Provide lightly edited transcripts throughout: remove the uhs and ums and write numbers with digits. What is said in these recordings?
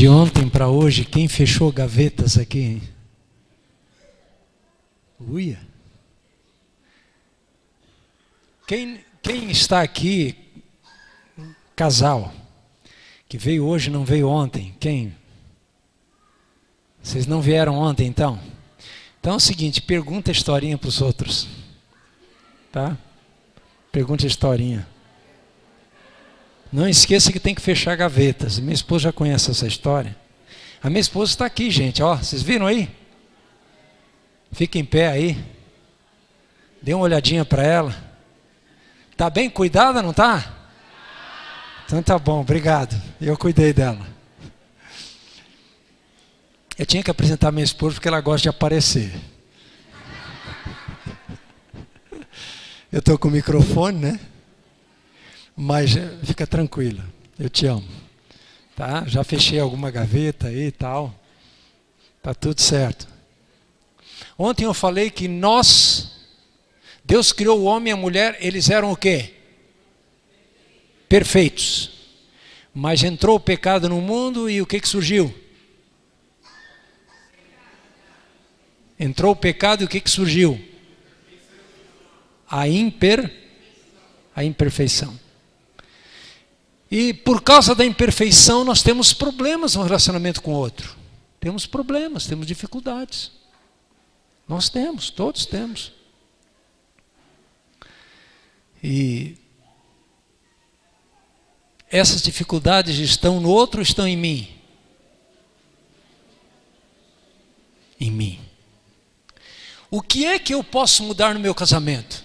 De ontem para hoje, quem fechou gavetas aqui, hein? Uia. Quem está aqui, casal, que veio hoje não veio ontem? Quem? Vocês não vieram ontem, então? Então é o seguinte, pergunta a historinha para os outros. Tá? Pergunta a historinha. Não esqueça que tem que fechar gavetas. Minha esposa já conhece essa história. A minha esposa está aqui, gente. Ó, vocês viram aí? Fica em pé aí. Dê uma olhadinha para ela. Tá bem cuidada, não tá? Então tá bom, obrigado. Eu cuidei dela. Eu tinha que apresentar minha esposa porque ela gosta de aparecer. Eu estou com o microfone, né? Mas fica tranquila, eu te amo. Tá? Já fechei alguma gaveta aí e tal. Tá tudo certo. Ontem eu falei que Deus criou o homem e a mulher, eles eram o quê? Perfeitos. Mas entrou o pecado no mundo e o que surgiu? Entrou o pecado e o que surgiu? A imperfeição. E por causa da imperfeição nós temos problemas no relacionamento com o outro. Temos problemas, temos dificuldades. Nós temos, todos temos. E essas dificuldades estão no outro ou estão em mim? Em mim. O que é que eu posso mudar no meu casamento?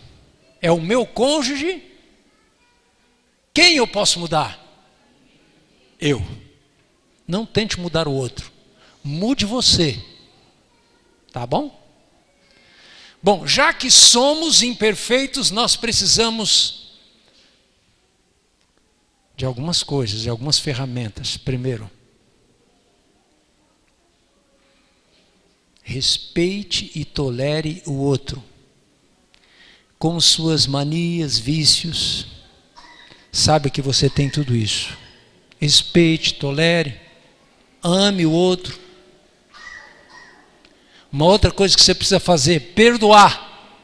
É o meu cônjuge? Quem eu posso mudar? Eu. Não tente mudar o outro. Mude você. Tá bom? Bom, já que somos imperfeitos, nós precisamos de algumas coisas, de algumas ferramentas. Primeiro, respeite e tolere o outro, com suas manias, vícios. Sabe que você tem tudo isso. Respeite, tolere, ame o outro. Uma outra coisa que você precisa fazer, perdoar.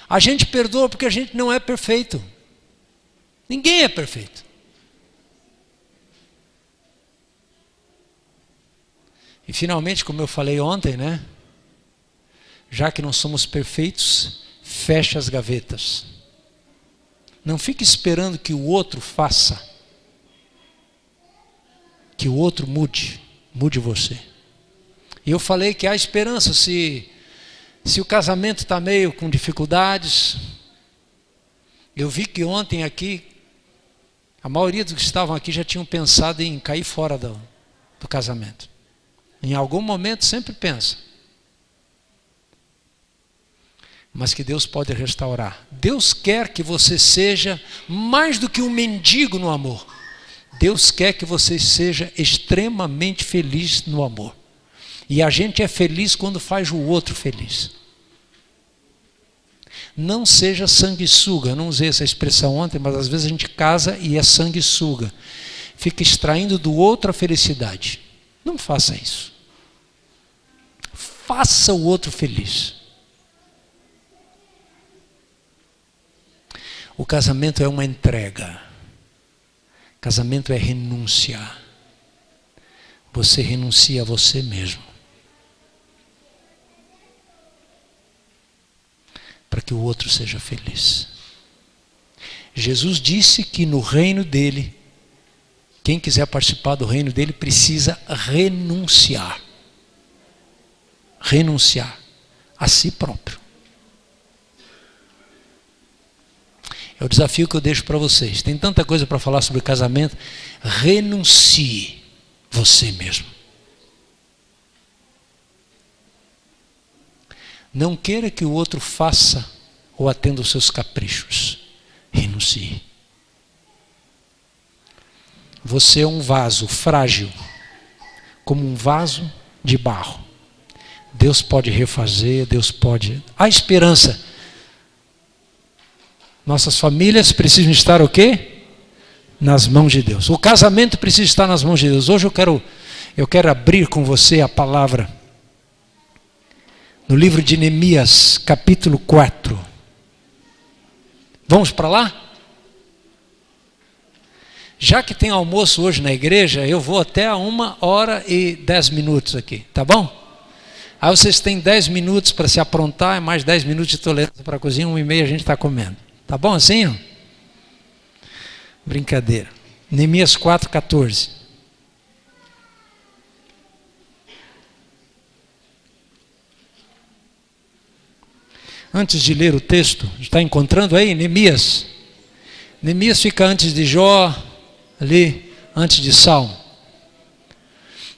A gente perdoa porque a gente não é perfeito. Ninguém é perfeito. E finalmente, como eu falei ontem, né? Já que não somos perfeitos, feche as gavetas. Não fique esperando que o outro faça. Que o outro mude você. E eu falei que há esperança se o casamento está meio com dificuldades. Eu vi que ontem aqui, a maioria dos que estavam aqui já tinham pensado em cair fora do casamento. Em algum momento sempre pensa. Mas que Deus pode restaurar. Deus quer que você seja mais do que um mendigo no amor. Deus quer que você seja extremamente feliz no amor. E a gente é feliz quando faz o outro feliz. Não seja sanguessuga. Eu não usei essa expressão ontem, mas às vezes a gente casa e é sanguessuga. Fica extraindo do outro a felicidade. Não faça isso. Faça o outro feliz. O casamento é uma entrega. Casamento é renunciar. Você renuncia a você mesmo. Para que o outro seja feliz. Jesus disse que no reino dele, quem quiser participar do reino dele precisa renunciar. Renunciar a si próprio. É o desafio que eu deixo para vocês. Tem tanta coisa para falar sobre casamento. Renuncie você mesmo. Não queira que o outro faça ou atenda os seus caprichos. Renuncie. Você é um vaso frágil, como um vaso de barro. Deus pode refazer, Deus pode... Há esperança. Nossas famílias precisam estar o quê? nas mãos de Deus. O casamento precisa estar nas mãos de Deus. Hoje eu quero abrir com você a palavra no livro de Neemias, capítulo 4. Vamos para lá? Já que tem almoço hoje na igreja, eu vou até a 1h10 aqui, tá bom? Aí vocês têm 10 minutos para se aprontar, e mais 10 minutos de tolerância para a cozinha, 1h30 a gente está comendo. Tá bom assim? Ó? Brincadeira. Neemias 4:14. Antes de ler o texto, está encontrando aí Neemias? Neemias fica antes de Jó, ali, antes de Salmo.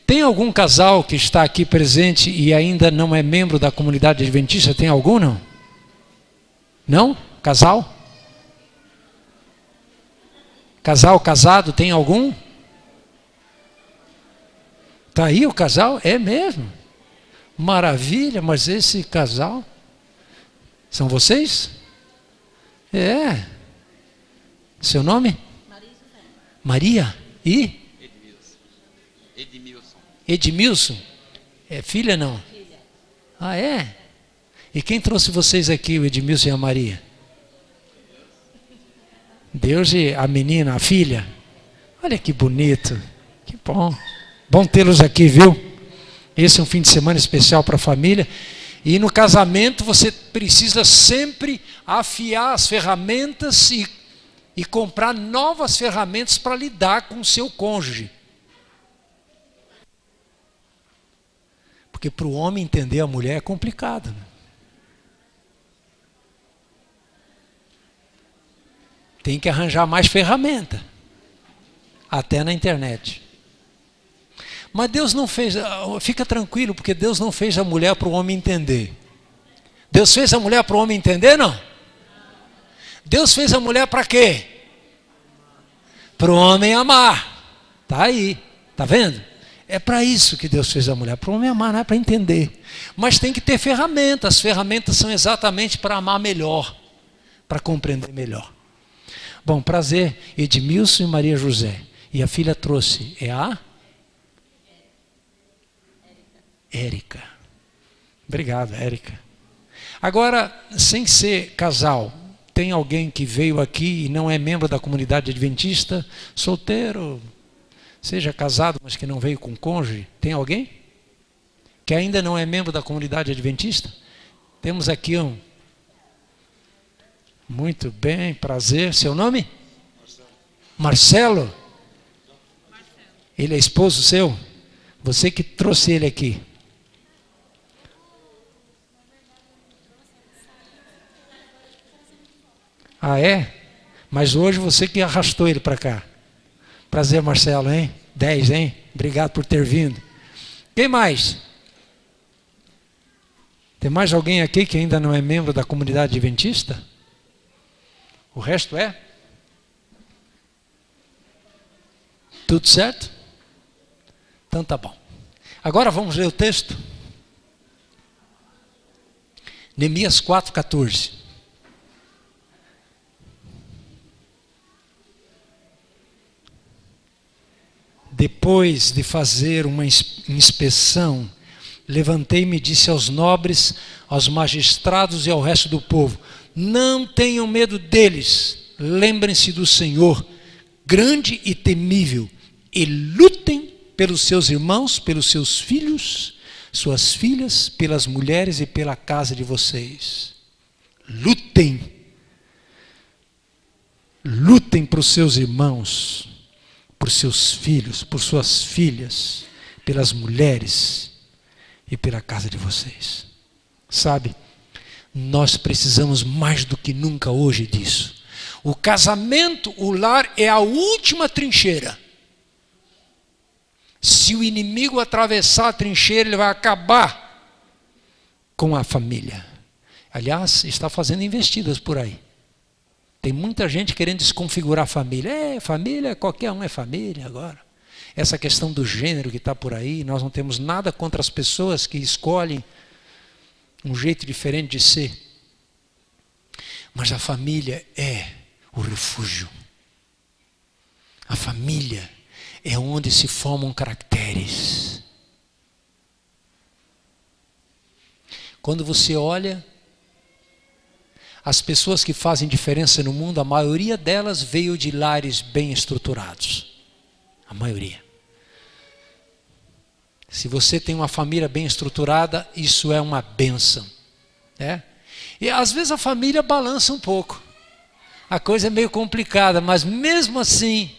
Tem algum casal que está aqui presente e ainda não é membro da comunidade adventista? Tem algum, não? Não? Casal? Casal casado, tem algum? Está aí o casal? É mesmo? Maravilha, mas esse casal... São vocês? É. Seu nome? Maria e? Edmilson. É filha não? Filha. Ah, é? E quem trouxe vocês aqui, o Edmilson e a Maria? Deus e a menina, a filha. Olha que bonito. Que bom. Bom tê-los aqui, viu? Esse é um fim de semana especial para a família. E no casamento você precisa sempre afiar as ferramentas e comprar novas ferramentas para lidar com o seu cônjuge. Porque para o homem entender a mulher é complicado. Né? Tem que arranjar mais ferramenta. Até na internet. Mas Deus não fez, fica tranquilo, porque Deus não fez a mulher para o homem entender. Deus fez a mulher para o homem entender, não? Deus fez a mulher para quê? Para o homem amar. Está aí, está vendo? É para isso que Deus fez a mulher, para o homem amar, não é para entender. Mas tem que ter ferramentas, as ferramentas são exatamente para amar melhor, para compreender melhor. Bom, prazer, Edmilson e Maria José. E a filha trouxe, é a? Érica. Obrigado, Érica. Agora, sem ser casal, tem alguém que veio aqui e não é membro da comunidade adventista, solteiro, seja casado, mas que não veio com cônjuge? Tem alguém? Que ainda não é membro da comunidade adventista? Temos aqui um. Muito bem, prazer. Seu nome? Marcelo. Ele é esposo seu? Você que trouxe ele aqui. Ah, é? Mas hoje você que arrastou ele para cá. Prazer, Marcelo, hein? 10, hein? Obrigado por ter vindo. Quem mais? Tem mais alguém aqui que ainda não é membro da comunidade adventista? O resto é? Tudo certo? Então tá bom. Agora vamos ler o texto. Neemias 4:14. Depois de fazer uma inspeção, levantei-me e disse aos nobres, aos magistrados e ao resto do povo: não tenham medo deles, lembrem-se do Senhor, grande e temível, e lutem pelos seus irmãos, pelos seus filhos, suas filhas, pelas mulheres e pela casa de vocês. Lutem. Lutem para os seus irmãos, por seus filhos, por suas filhas, pelas mulheres e pela casa de vocês. Sabe, nós precisamos mais do que nunca hoje disso. O casamento, o lar é a última trincheira. Se o inimigo atravessar a trincheira, ele vai acabar com a família. Aliás, está fazendo investidas por aí. Tem muita gente querendo desconfigurar a família. Família, qualquer um é família agora. Essa questão do gênero que está por aí, nós não temos nada contra as pessoas que escolhem um jeito diferente de ser. Mas a família é o refúgio. família é onde se formam caracteres. Quando você olha as pessoas que fazem diferença no mundo, a maioria delas veio de lares bem estruturados. A maioria. Se você tem uma família bem estruturada, isso é uma bênção. Né? E às vezes a família balança um pouco. A coisa é meio complicada, mas mesmo assim,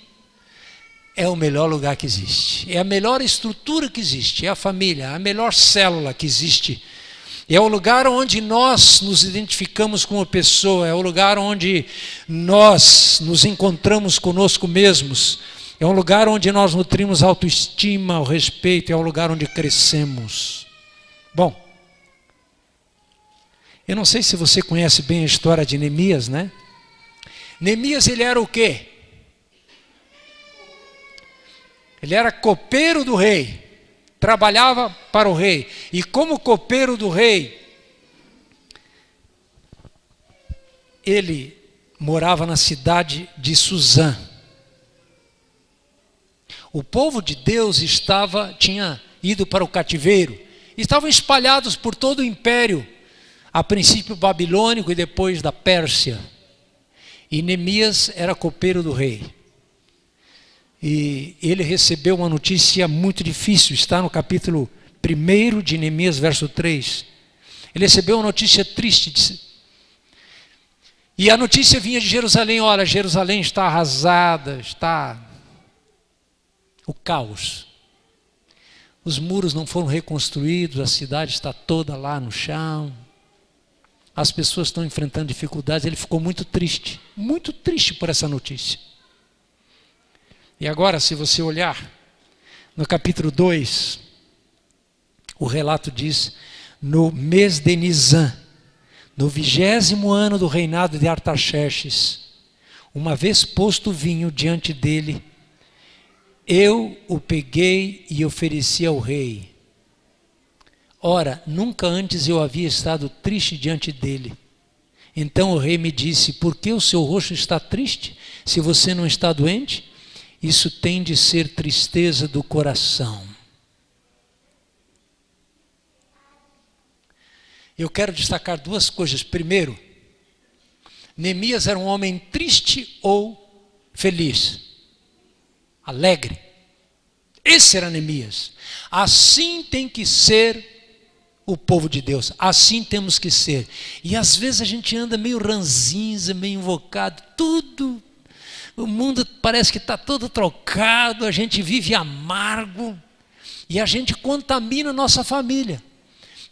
é o melhor lugar que existe. É a melhor estrutura que existe. É a família, a melhor célula que existe. É o lugar onde nós nos identificamos com a pessoa. É o lugar onde nós nos encontramos conosco mesmos. É um lugar onde nós nutrimos autoestima, o respeito. É um lugar onde crescemos. Bom, eu não sei se você conhece bem a história de Neemias, né? Neemias, ele era o quê? Ele era copeiro do rei. Trabalhava para o rei. E como copeiro do rei, ele morava na cidade de Suzã. O povo de Deus tinha ido para o cativeiro. Estavam espalhados por todo o império, a princípio babilônico e depois da Pérsia. E Neemias era copeiro do rei. E ele recebeu uma notícia muito difícil, está no capítulo 1 de Neemias, verso 3. Ele recebeu uma notícia triste. E a notícia vinha de Jerusalém: olha, Jerusalém está arrasada, está o caos. Os muros não foram reconstruídos, a cidade está toda lá no chão. As pessoas estão enfrentando dificuldades. Ele ficou muito triste por essa notícia. E agora, se você olhar no capítulo 2, o relato diz: no mês de Nisan, no 20º ano do reinado de Artaxerxes, uma vez posto o vinho diante dele, eu o peguei e ofereci ao rei. Ora, nunca antes eu havia estado triste diante dele. Então o rei me disse: por que o seu rosto está triste, se você não está doente? Isso tem de ser tristeza do coração. Eu quero destacar duas coisas. Primeiro, Neemias era um homem triste ou feliz? Alegre. Esse era Neemias. Assim tem que ser o povo de Deus. Assim temos que ser. E às vezes a gente anda meio ranzinza, meio invocado, tudo. O mundo parece que está todo trocado, a gente vive amargo e a gente contamina a nossa família.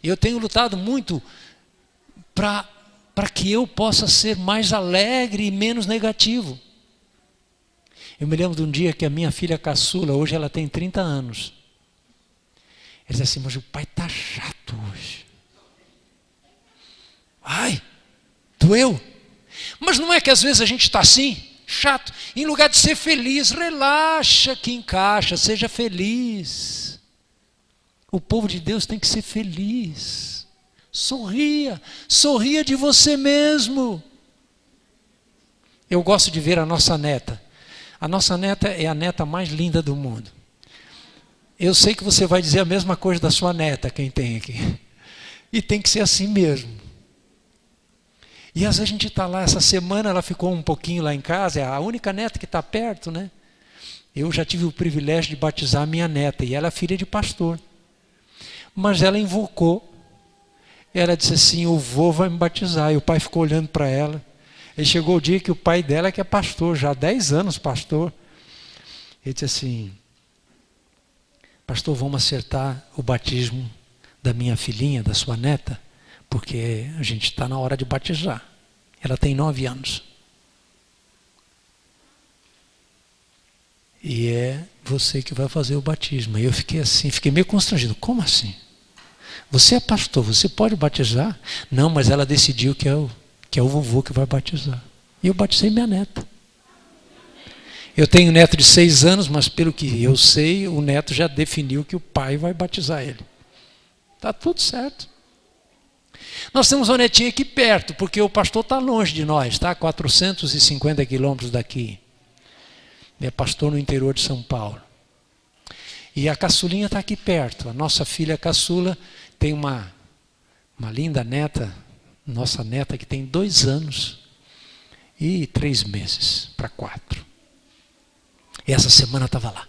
Eu tenho lutado muito para que eu possa ser mais alegre e menos negativo. Eu me lembro de um dia que a minha filha caçula, hoje ela tem 30 anos. Ela disse assim: mas o pai está chato hoje. Ai, doeu. Mas não é que às vezes a gente está assim? Chato, em lugar de ser feliz, relaxa que encaixa, seja feliz. O povo de Deus tem que ser feliz. Sorria de você mesmo. Eu gosto de ver a nossa neta. A nossa neta é a neta mais linda do mundo. Eu sei que você vai dizer a mesma coisa da sua neta, quem tem aqui. E tem que ser assim mesmo. E às vezes a gente está lá, essa semana ela ficou um pouquinho lá em casa, é a única neta que está perto, né? Eu já tive o privilégio de batizar a minha neta, e ela é filha de pastor. Mas ela invocou, ela disse assim: o vô vai me batizar, e o pai ficou olhando para ela. E chegou o dia que o pai dela, que é pastor, já há 10 anos pastor, ele disse assim: pastor, vamos acertar o batismo da minha filhinha, da sua neta, porque a gente está na hora de batizar. Ela tem 9 anos. E é você que vai fazer o batismo. E eu fiquei assim, fiquei meio constrangido. Como assim? Você é pastor, você pode batizar? Não, mas ela decidiu que é o vovô que vai batizar. E eu batizei minha neta. Eu tenho um neto de 6 anos, mas pelo que eu sei, o neto já definiu que o pai vai batizar ele. Está tudo certo. Nós temos uma netinha aqui perto, porque o pastor está longe de nós, está a 450 quilômetros daqui. é pastor no interior de São Paulo. E a caçulinha está aqui perto. A nossa filha caçula tem uma linda neta, nossa neta que tem 2 anos e 3 meses para 4. E essa semana estava lá.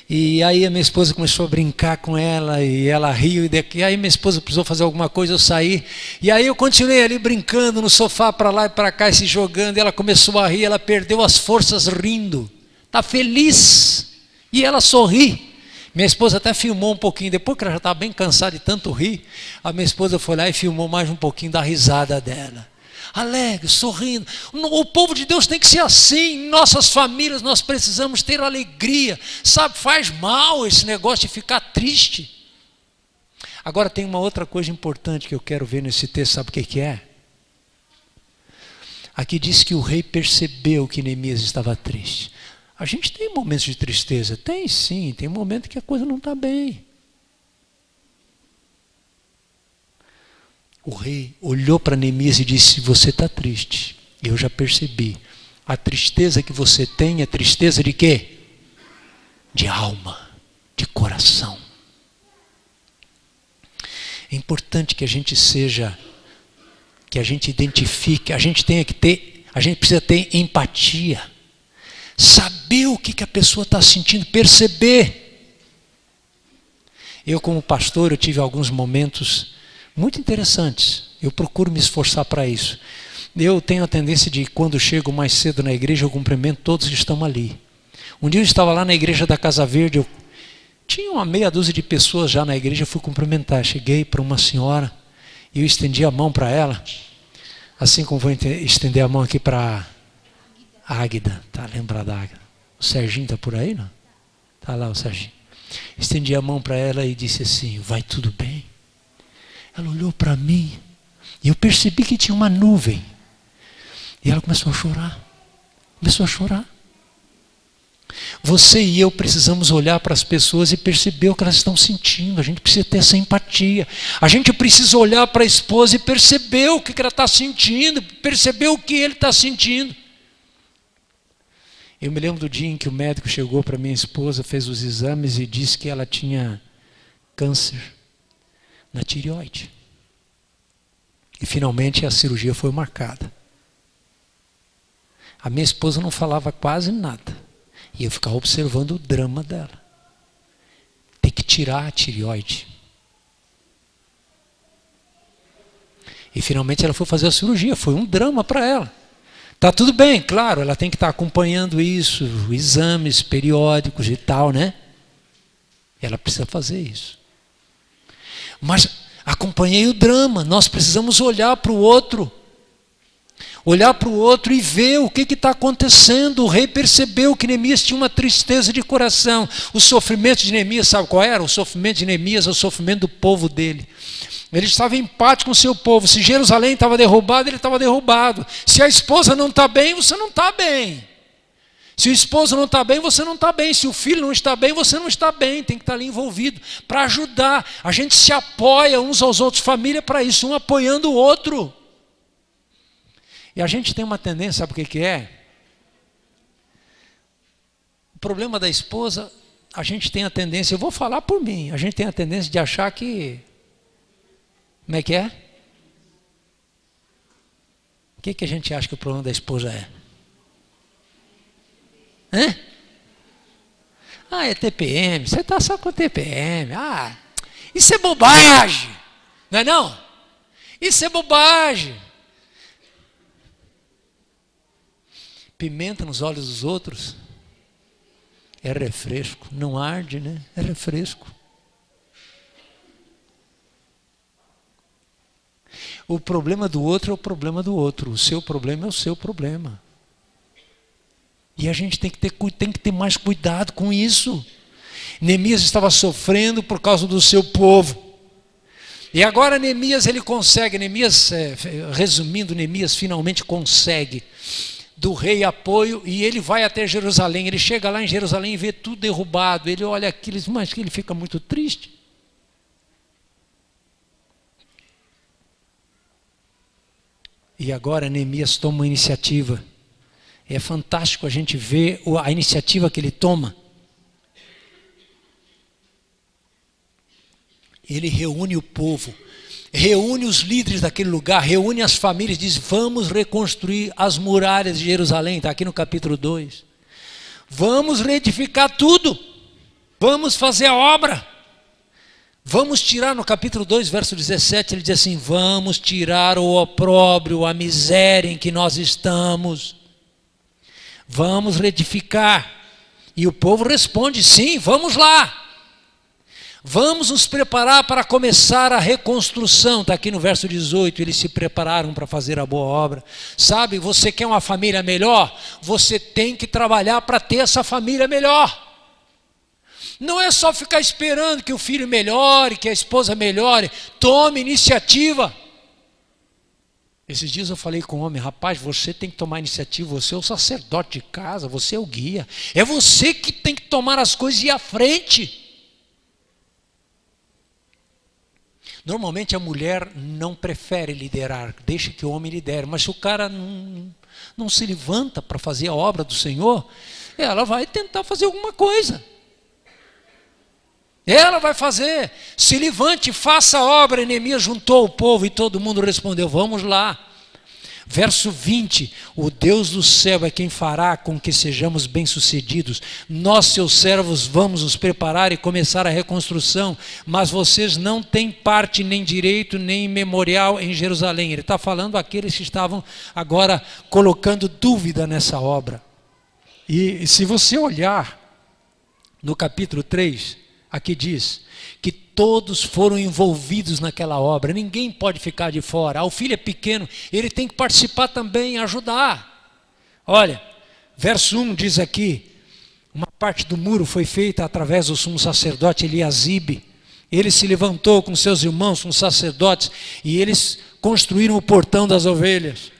E aí a minha esposa começou a brincar com ela, e ela riu, e aí minha esposa precisou fazer alguma coisa, eu saí, e aí eu continuei ali brincando no sofá, para lá e para cá, se jogando, e ela começou a rir, ela perdeu as forças rindo, está feliz, e ela sorri. Minha esposa até filmou um pouquinho, depois que ela já estava bem cansada de tanto rir, a minha esposa foi lá e filmou mais um pouquinho da risada dela. Alegre, sorrindo. O povo de Deus tem que ser assim. Em nossas famílias nós precisamos ter alegria. Sabe, faz mal esse negócio de ficar triste. Agora tem uma outra coisa importante que eu quero ver nesse texto, sabe o que é? Aqui diz que o rei percebeu que Neemias estava triste. A gente tem momentos de tristeza? Tem sim, tem momento que a coisa não está bem. O rei olhou para Neemias e disse: você está triste, eu já percebi. A tristeza que você tem é tristeza de quê? De alma, de coração. É importante que a gente seja, que a gente identifique, a gente precisa ter empatia. Saber o que a pessoa está sentindo, perceber. Eu como pastor, eu tive alguns momentos muito interessantes. Eu procuro me esforçar para isso. Eu tenho a tendência de, quando chego mais cedo na igreja, eu cumprimento todos que estão ali. Um dia eu estava lá na igreja da Casa Verde, tinha uma meia dúzia de pessoas já na igreja, eu fui cumprimentar. Cheguei para uma senhora e eu estendi a mão para ela, assim como vou estender a mão aqui para a Águida. Está lembrada da Águida? O Serginho está por aí, não? Está lá o Serginho. Estendi a mão para ela e disse assim: vai tudo bem? Ela olhou para mim e eu percebi que tinha uma nuvem. E ela começou a chorar. Começou a chorar. Você e eu precisamos olhar para as pessoas e perceber o que elas estão sentindo. A gente precisa ter essa empatia. A gente precisa olhar para a esposa e perceber o que ela está sentindo, perceber o que ele está sentindo. Eu me lembro do dia em que o médico chegou para minha esposa, fez os exames e disse que ela tinha câncer na tireoide. E finalmente a cirurgia foi marcada. A minha esposa não falava quase nada. E eu ficava observando o drama dela. Tem que tirar a tireoide. E finalmente ela foi fazer a cirurgia. Foi um drama para ela. Está tudo bem, claro, ela tem que estar acompanhando isso, exames periódicos e tal, né? Ela precisa fazer isso. Mas acompanhei o drama, nós precisamos olhar para o outro. Olhar para o outro e ver o que está acontecendo. O rei percebeu que Neemias tinha uma tristeza de coração. O sofrimento de Neemias, sabe qual era? O sofrimento de Neemias é o sofrimento do povo dele. Ele estava em paz com o seu povo. Se Jerusalém estava derrubado, ele estava derrubado. Se a esposa não está bem, você não está bem. Se o esposo não está bem, você não está bem. Se o filho não está bem, você não está bem. Tem que estar ali envolvido para ajudar. A gente se apoia uns aos outros, família, para isso, um apoiando o outro. E a gente tem uma tendência, sabe o que é? O problema da esposa, a gente tem a tendência, eu vou falar por mim, a gente tem a tendência de achar que... Como é que é? O que a gente acha que o problema da esposa é? Hã? Ah, é TPM, você está só com TPM. Ah, isso é bobagem, não é não? Isso é bobagem. Pimenta nos olhos dos outros é refresco, não arde, né? É refresco. O problema do outro é o problema do outro, o seu problema é o seu problema. E a gente tem que ter mais cuidado com isso. Neemias estava sofrendo por causa do seu povo. E agora Neemias, ele consegue, resumindo, Neemias finalmente consegue do rei apoio e ele vai até Jerusalém. Ele chega lá em Jerusalém e vê tudo derrubado. Ele olha aquilo, mas ele fica muito triste. E agora Neemias toma uma iniciativa. É fantástico a gente ver a iniciativa que ele toma. Ele reúne o povo, reúne os líderes daquele lugar, reúne as famílias, diz: vamos reconstruir as muralhas de Jerusalém, está aqui no capítulo 2. Vamos reedificar tudo, vamos fazer a obra. Vamos tirar, no capítulo 2, verso 17, ele diz assim: vamos tirar o opróbrio, a miséria em que nós estamos. Vamos reedificar. E o povo responde: sim, vamos lá. Vamos nos preparar para começar a reconstrução. Está aqui no verso 18, eles se prepararam para fazer a boa obra. Sabe, você quer uma família melhor? Você tem que trabalhar para ter essa família melhor. Não é só ficar esperando que o filho melhore, que a esposa melhore. Tome iniciativa. Esses dias eu falei com um homem: rapaz, você tem que tomar iniciativa. Você é o sacerdote de casa, você é o guia. É você que tem que tomar as coisas e ir à frente. Normalmente a mulher não prefere liderar, deixa que o homem lidere. Mas se o cara não se levanta para fazer a obra do Senhor, ela vai tentar fazer alguma coisa. Ela vai fazer. Se levante, faça a obra. Neemias juntou o povo e todo mundo respondeu: vamos lá. Verso 20: o Deus do céu é quem fará com que sejamos bem-sucedidos. Nós, seus servos, vamos nos preparar e começar a reconstrução, mas vocês não têm parte, nem direito, nem memorial em Jerusalém. Ele está falando àqueles que estavam agora colocando dúvida nessa obra. E se você olhar no capítulo 3, aqui diz que todos foram envolvidos naquela obra, ninguém pode ficar de fora. O filho é pequeno, ele tem que participar também, ajudar. Olha, verso 1 diz aqui: uma parte do muro foi feita através do sumo sacerdote Eliasibe. Ele se levantou com seus irmãos, com os sacerdotes, e eles construíram o portão das ovelhas.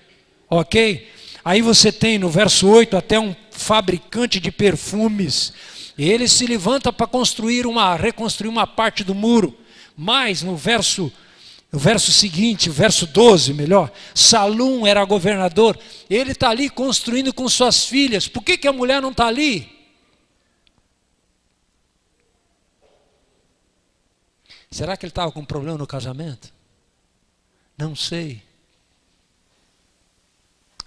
Ok? Aí você tem no verso 8 até um fabricante de perfumes. Ele se levanta para reconstruir uma parte do muro. Mas no verso seguinte, o verso 12, melhor, Salum era governador. Ele está ali construindo com suas filhas. Por que a mulher não está ali? Será que ele estava com problema no casamento? Não sei.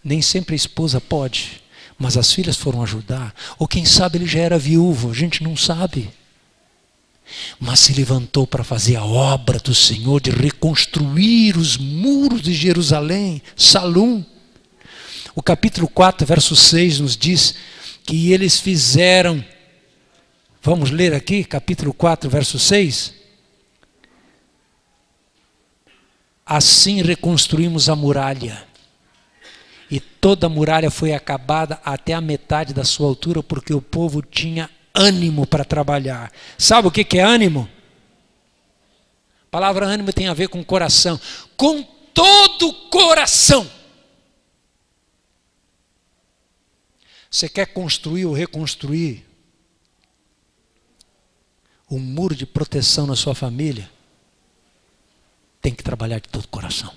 Nem sempre a esposa pode. Mas as filhas foram ajudar. Ou quem sabe ele já era viúvo, a gente não sabe. Mas se levantou para fazer a obra do Senhor, de reconstruir os muros de Jerusalém. Salum. O capítulo 4, verso 6 nos diz que eles fizeram. Vamos ler aqui, capítulo 4, verso 6. Assim reconstruímos a muralha. E toda a muralha foi acabada até a metade da sua altura, porque o povo tinha ânimo para trabalhar. Sabe o que é ânimo? A palavra ânimo tem a ver com coração. Com todo o coração. Você quer construir ou reconstruir um muro de proteção na sua família? Tem que trabalhar de todo o coração.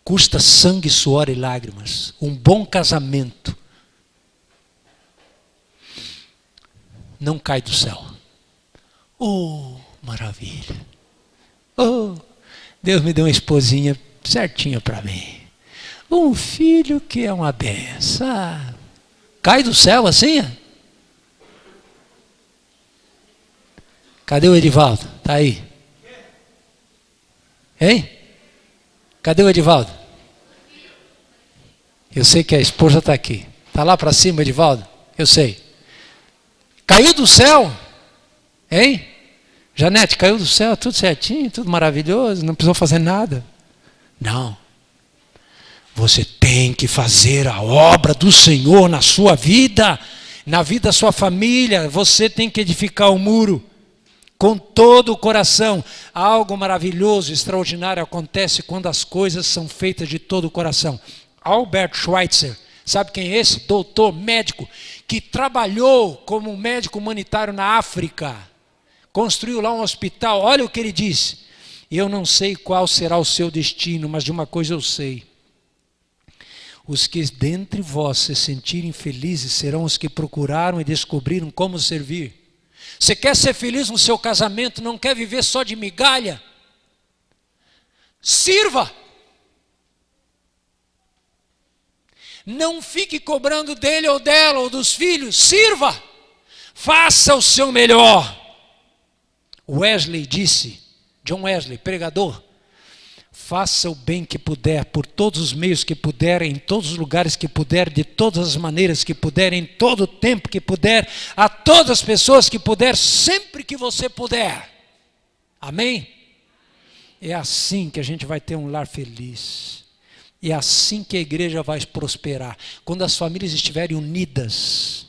Custa sangue, suor e lágrimas. Um bom casamento não cai do céu. Oh, maravilha. Oh, Deus me deu uma esposinha certinha para mim. Um filho que é uma benção. Cai do céu assim? Cadê o Edivaldo? Está aí. Hein? Cadê o Edivaldo? Eu sei que a esposa está aqui. Está lá para cima, Edivaldo? Eu sei. Caiu do céu? Hein? Janete, caiu do céu, tudo certinho, tudo maravilhoso, não precisou fazer nada. Não. Você tem que fazer a obra do Senhor na sua vida, na vida da sua família. Você tem que edificar o muro com todo o coração. Algo maravilhoso, extraordinário acontece quando as coisas são feitas de todo o coração. Albert Schweitzer, sabe quem é esse? Doutor, médico, que trabalhou como médico humanitário na África. Construiu lá um hospital. Olha o que ele disse: eu não sei qual será o seu destino, mas de uma coisa eu sei. Os que dentre vós se sentirem felizes serão os que procuraram e descobriram como servir. Você quer ser feliz no seu casamento, não quer viver só de migalha? Sirva! Não fique cobrando dele ou dela ou dos filhos, sirva! Faça o seu melhor. Wesley disse, John Wesley, pregador, faça o bem que puder, por todos os meios que puder, em todos os lugares que puder, de todas as maneiras que puder, em todo o tempo que puder, a todas as pessoas que puder, sempre que você puder. Amém? É assim que a gente vai ter um lar feliz. É assim que a igreja vai prosperar. Quando as famílias estiverem unidas,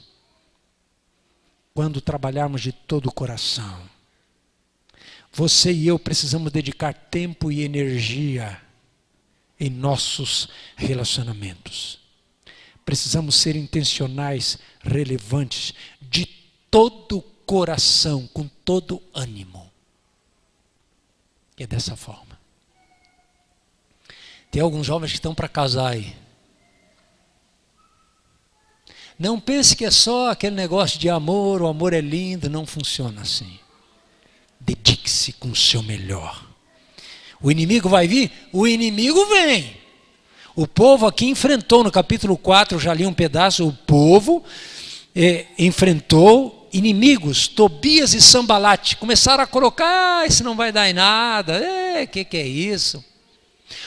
quando trabalharmos de todo o coração. Você e eu precisamos dedicar tempo e energia em nossos relacionamentos. Precisamos ser intencionais, relevantes, de todo o coração, com todo o ânimo. É dessa forma. Tem alguns jovens que estão para casar aí. Não pense que é só aquele negócio de amor, o amor é lindo, não funciona assim. Dedique-se com o seu melhor. O inimigo vai vir? O inimigo vem. O povo aqui enfrentou, no capítulo 4, eu já li um pedaço, o povo enfrentou inimigos, Tobias e Sambalate. Começaram a colocar, isso não vai dar em nada, que é isso?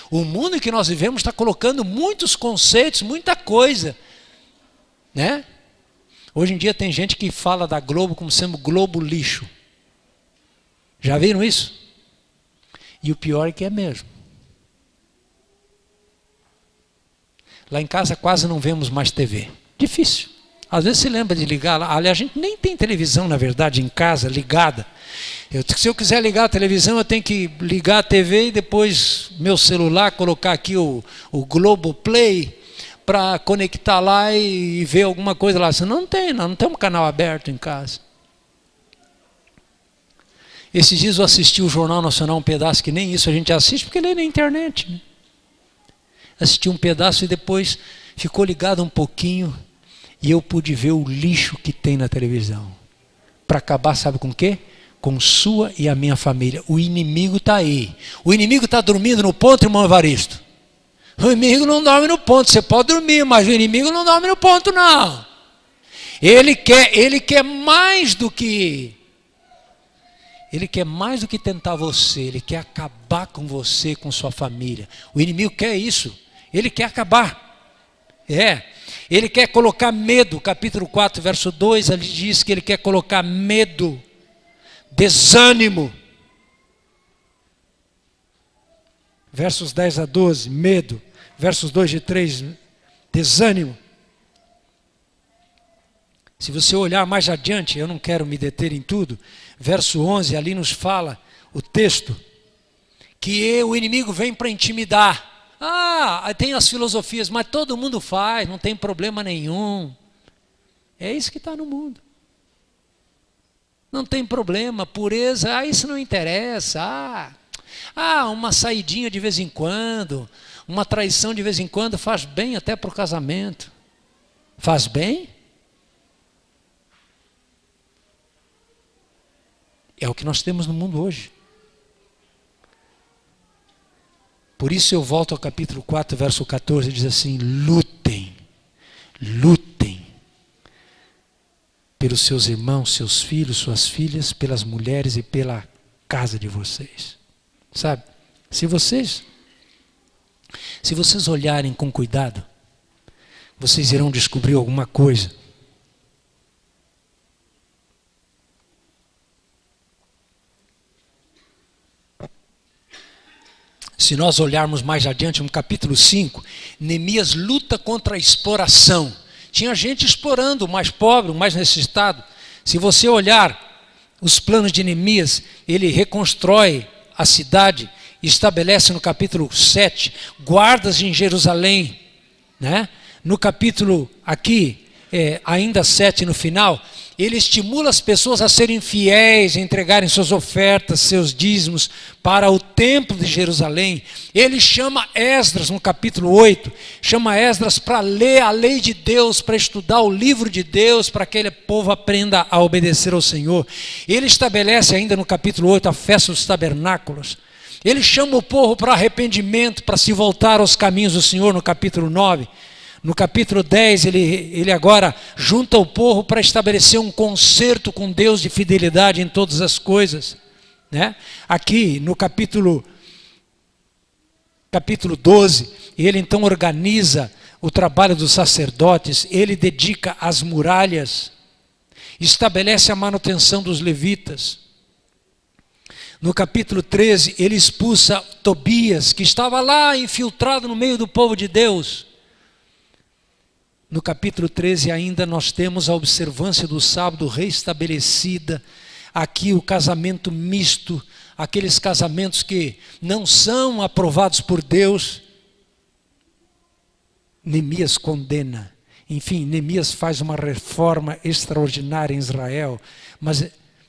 O mundo em que nós vivemos está colocando muitos conceitos, muita coisa, né? Hoje em dia tem gente que fala da Globo como sendo Globo lixo. Já viram isso? E o pior é que é mesmo. Lá em casa quase não vemos mais TV. Difícil. Às vezes se lembra de ligar lá. Aliás, a gente nem tem televisão, na verdade, em casa, ligada. Se eu quiser ligar a televisão, eu tenho que ligar a TV e depois meu celular, colocar aqui o Globoplay para conectar lá e ver alguma coisa lá. Senão não tem, não tem um canal aberto em casa. Esses dias eu assisti o Jornal Nacional, um pedaço que nem isso a gente assiste, porque lê na internet. Né? Assisti um pedaço e depois ficou ligado um pouquinho e eu pude ver o lixo que tem na televisão. Para acabar, sabe com o quê? Com sua e a minha família. O inimigo está aí. O inimigo está dormindo no ponto, irmão Evaristo? O inimigo não dorme no ponto. Você pode dormir, mas o inimigo não dorme no ponto, não. Ele quer mais do que... Ele quer mais do que tentar você, ele quer acabar com você, com sua família. O inimigo quer isso, ele quer acabar. Ele quer colocar medo, capítulo 4, verso 2, ele diz que ele quer colocar medo, desânimo. Versos 10 a 12, medo. Versos 2 e 3, desânimo. Se você olhar mais adiante, eu não quero me deter em tudo, verso 11, ali nos fala o texto, que o inimigo vem para intimidar. Tem as filosofias, mas todo mundo faz, não tem problema nenhum. É isso que está no mundo. Não tem problema, pureza, isso não interessa. Uma saidinha de vez em quando, uma traição de vez em quando faz bem até para o casamento. Faz bem? É o que nós temos no mundo hoje. Por isso eu volto ao capítulo 4, verso 14, diz assim: lutem pelos seus irmãos, seus filhos, suas filhas, pelas mulheres e pela casa de vocês. Sabe? Se vocês olharem com cuidado, vocês irão descobrir alguma coisa. Se nós olharmos mais adiante, no capítulo 5, Neemias luta contra a exploração. Tinha gente explorando o mais pobre, o mais necessitado. Se você olhar os planos de Neemias, ele reconstrói a cidade, estabelece no capítulo 7, guardas em Jerusalém. Né? No capítulo aqui, ainda 7 no final, ele estimula as pessoas a serem fiéis, a entregarem suas ofertas, seus dízimos para o templo de Jerusalém. Ele chama Esdras, no capítulo 8, chama Esdras para ler a lei de Deus, para estudar o livro de Deus, para que aquele povo aprenda a obedecer ao Senhor. Ele estabelece ainda no capítulo 8 a festa dos tabernáculos. Ele chama o povo para arrependimento, para se voltar aos caminhos do Senhor, no capítulo 9. No capítulo 10, ele agora junta o povo para estabelecer um concerto com Deus de fidelidade em todas as coisas, né? Aqui no capítulo 12, ele então organiza o trabalho dos sacerdotes, ele dedica as muralhas, estabelece a manutenção dos levitas. No capítulo 13, ele expulsa Tobias, que estava lá infiltrado no meio do povo de Deus. No capítulo 13 ainda nós temos a observância do sábado restabelecida. Aqui o casamento misto, aqueles casamentos que não são aprovados por Deus. Neemias condena. Enfim, Neemias faz uma reforma extraordinária em Israel. Mas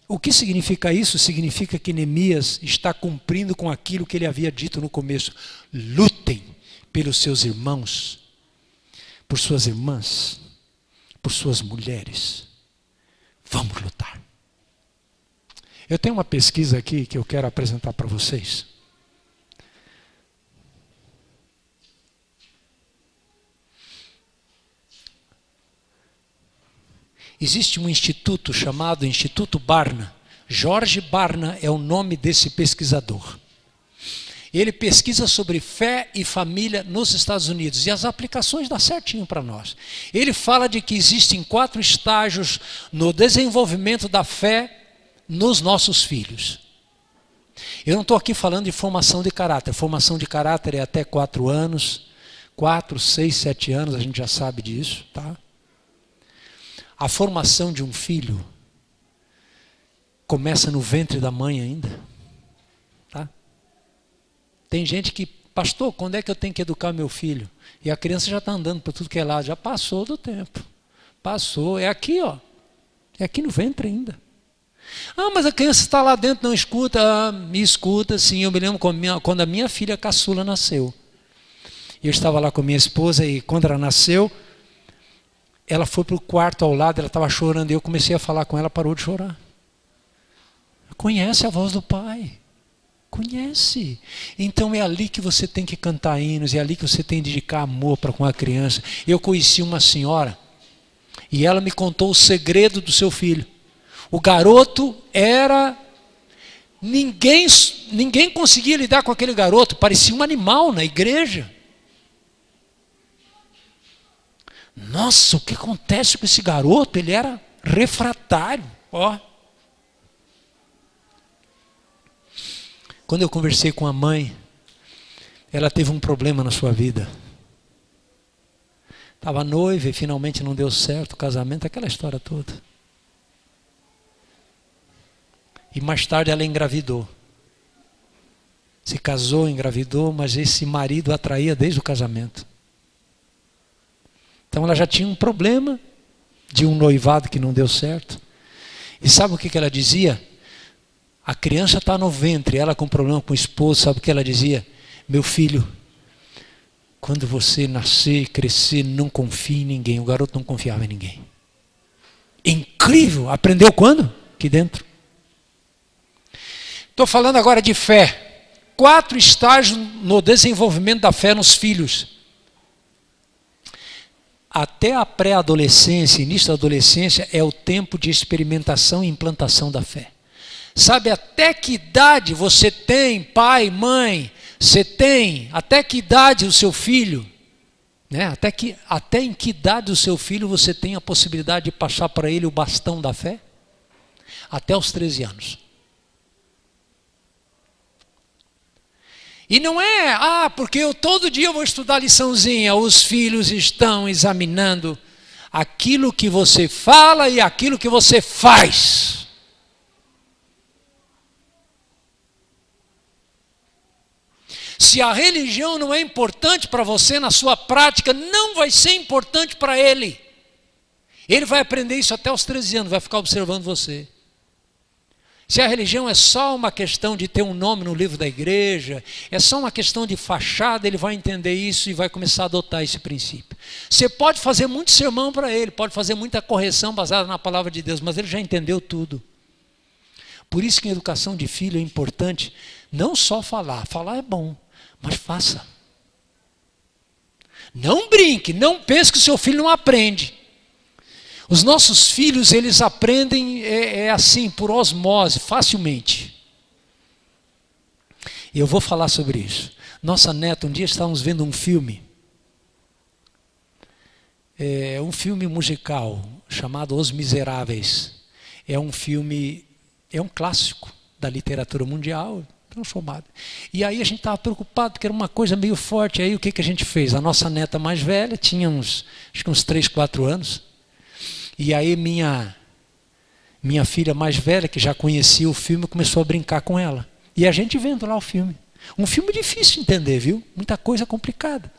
o que significa isso? Significa que Neemias está cumprindo com aquilo que ele havia dito no começo. Lutem pelos seus irmãos, por suas irmãs, por suas mulheres. Vamos lutar. Eu tenho uma pesquisa aqui que eu quero apresentar para vocês. Existe um instituto chamado Instituto Barna. Jorge Barna é o nome desse pesquisador. Ele pesquisa sobre fé e família nos Estados Unidos. E as aplicações dão certinho para nós. Ele fala de que existem 4 estágios no desenvolvimento da fé nos nossos filhos. Eu não estou aqui falando de formação de caráter. Formação de caráter é até 4 anos. 4, 6, 7 anos, a gente já sabe disso, tá? A formação de um filho começa no ventre da mãe ainda. Tá? Tem gente que, pastor, quando é que eu tenho que educar meu filho? E a criança já está andando por tudo que é lado, já passou do tempo. Passou, é aqui, ó. É aqui no ventre ainda. Ah, mas a criança está lá dentro, não escuta. Ah, me escuta, sim. Eu me lembro quando a minha filha caçula nasceu. Eu estava lá com minha esposa e quando ela nasceu, ela foi para o quarto ao lado, ela estava chorando, e eu comecei a falar com ela, parou de chorar. Conhece a voz do pai. Conhece. Então é ali que você tem que cantar hinos, é ali que você tem que dedicar amor para com a criança. Eu conheci uma senhora, e ela me contou o segredo do seu filho. O garoto era... Ninguém conseguia lidar com aquele garoto, parecia um animal na igreja. Nossa, o que acontece com esse garoto? Ele era refratário. Ó. Quando eu conversei com a mãe, ela teve um problema na sua vida. Estava noiva e finalmente não deu certo o casamento, aquela história toda. E mais tarde ela engravidou. Se casou, engravidou, mas esse marido a traía desde o casamento. Então ela já tinha um problema de um noivado que não deu certo. E sabe o que ela dizia? A criança está no ventre, ela com problema com o esposo, sabe o que ela dizia? Meu filho, quando você nascer e crescer, não confie em ninguém. O garoto não confiava em ninguém. Incrível! Aprendeu quando? Aqui dentro. Estou falando agora de fé. 4 estágios no desenvolvimento da fé nos filhos. Até a pré-adolescência, início da adolescência, é o tempo de experimentação e implantação da fé. Sabe até que idade você tem, pai, mãe, você tem, até que idade o seu filho, né? Até em que idade o seu filho você tem a possibilidade de passar para ele o bastão da fé? Até os 13 anos. E não é, porque todo dia eu vou estudar liçãozinha. Os filhos estão examinando aquilo que você fala e aquilo que você faz. Se a religião não é importante para você na sua prática, não vai ser importante para ele. Ele vai aprender isso até os 13 anos, vai ficar observando você. Se a religião é só uma questão de ter um nome no livro da igreja, é só uma questão de fachada, ele vai entender isso e vai começar a adotar esse princípio. Você pode fazer muito sermão para ele, pode fazer muita correção baseada na palavra de Deus, mas ele já entendeu tudo. Por isso que em educação de filho é importante não só falar, falar é bom, mas faça. Não brinque, não pense que o seu filho não aprende. Os nossos filhos, eles aprendem assim, por osmose, facilmente. E eu vou falar sobre isso. Nossa neta, um dia estávamos vendo um filme. Um filme musical chamado Os Miseráveis. É um filme, é um clássico da literatura mundial, transformado. E aí a gente estava preocupado, porque era uma coisa meio forte. Aí o que a gente fez? A nossa neta mais velha tinha acho que uns 3, 4 anos. E aí minha filha mais velha, que já conhecia o filme, começou a brincar com ela. E a gente vendo lá o filme. Um filme difícil de entender, viu? Muita coisa complicada.